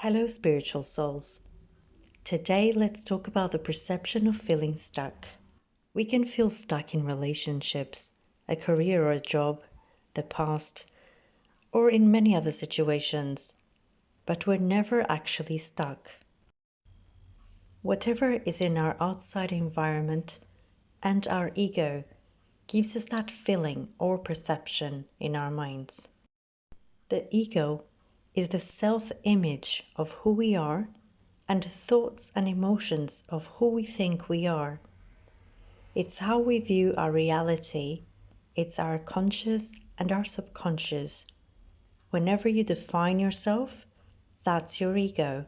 Hello, spiritual souls. Today, let's talk about the perception of feeling stuck. We can feel stuck in relationships, a career or a job, the past, or in many other situations, but we're never actually stuck. Whatever is in our outside environment and our ego gives us that feeling or perception in our minds. The ego is the self-image of who we are and thoughts and emotions of who we think we are. It's how we view our reality. It's our conscious and our subconscious. Whenever you define yourself, that's your ego.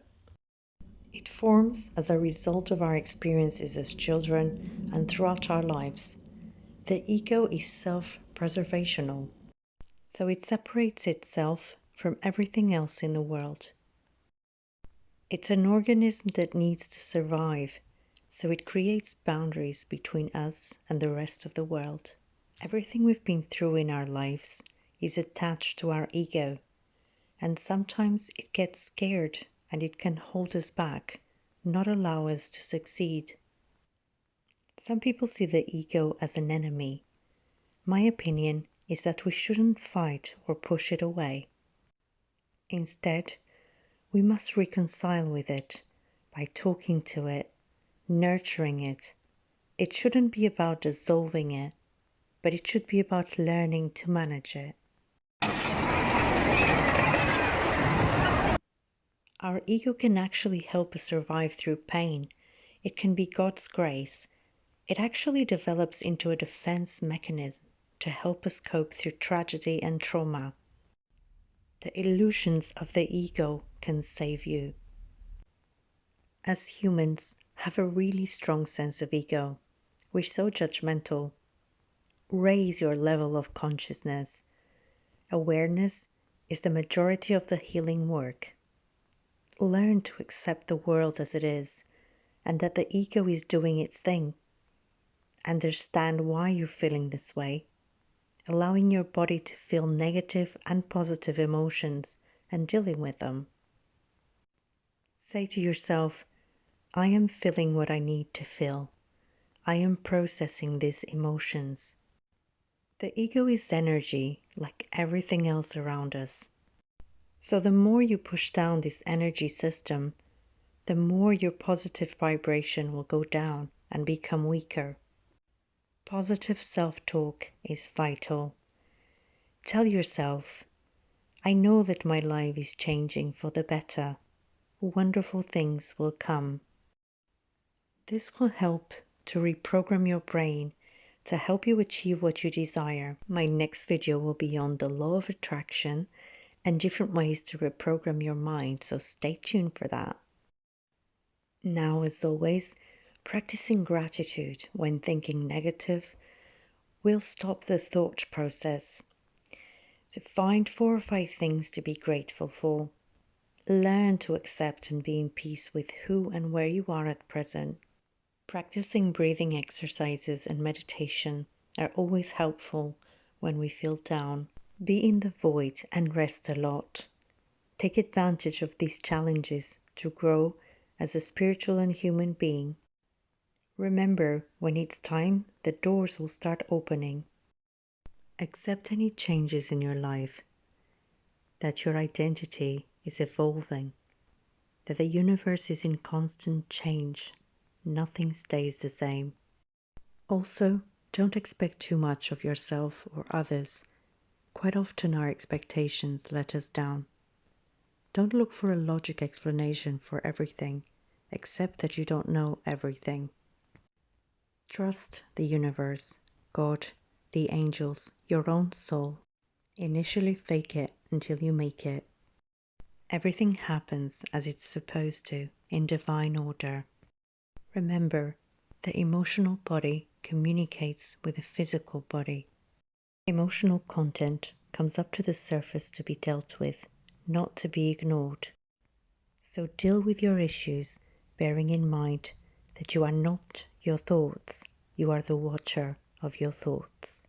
It forms as a result of our experiences as children and throughout our lives. The ego is self-preservational, so it separates itself from everything else in the world. It's an organism that needs to survive, so it creates boundaries between us and the rest of the world. Everything we've been through in our lives is attached to our ego, and sometimes it gets scared and it can hold us back, not allow us to succeed. Some people see the ego as an enemy. My opinion is that we shouldn't fight or push it away. Instead, we must reconcile with it by talking to it, nurturing it. It shouldn't be about dissolving it, but it should be about learning to manage it. Our ego can actually help us survive through pain. It can be God's grace. It actually develops into a defense mechanism to help us cope through tragedy and trauma. The illusions of the ego can save you. As humans, have a really strong sense of ego. We're so judgmental. Raise your level of consciousness. Awareness is the majority of the healing work. Learn to accept the world as it is, and that the ego is doing its thing. Understand why you're feeling this way, allowing your body to feel negative and positive emotions and dealing with them. Say to yourself, I am feeling what I need to feel. I am processing these emotions. The ego is energy, like everything else around us. So the more you push down this energy system, the more your positive vibration will go down and become weaker. Positive self-talk is vital. Tell yourself, I know that my life is changing for the better. Wonderful things will come. This will help to reprogram your brain to help you achieve what you desire. My next video will be on the law of attraction and different ways to reprogram your mind, so stay tuned for that. Now, as always, practicing gratitude when thinking negative will stop the thought process. So find 4 or 5 things to be grateful for. Learn to accept and be in peace with who and where you are at present. Practicing breathing exercises and meditation are always helpful when we feel down. Be in the void and rest a lot. Take advantage of these challenges to grow as a spiritual and human being. Remember, when it's time, the doors will start opening. Accept any changes in your life, that your identity is evolving, that the universe is in constant change. Nothing stays the same. Also, don't expect too much of yourself or others. Quite often our expectations let us down. Don't look for a logic explanation for everything, accept that you don't know everything. Trust the universe, God, the angels, your own soul. Initially fake it until you make it. Everything happens as it's supposed to, in divine order. Remember, the emotional body communicates with the physical body. Emotional content comes up to the surface to be dealt with, not to be ignored. So deal with your issues, bearing in mind that you are not your thoughts, you are the watcher of your thoughts.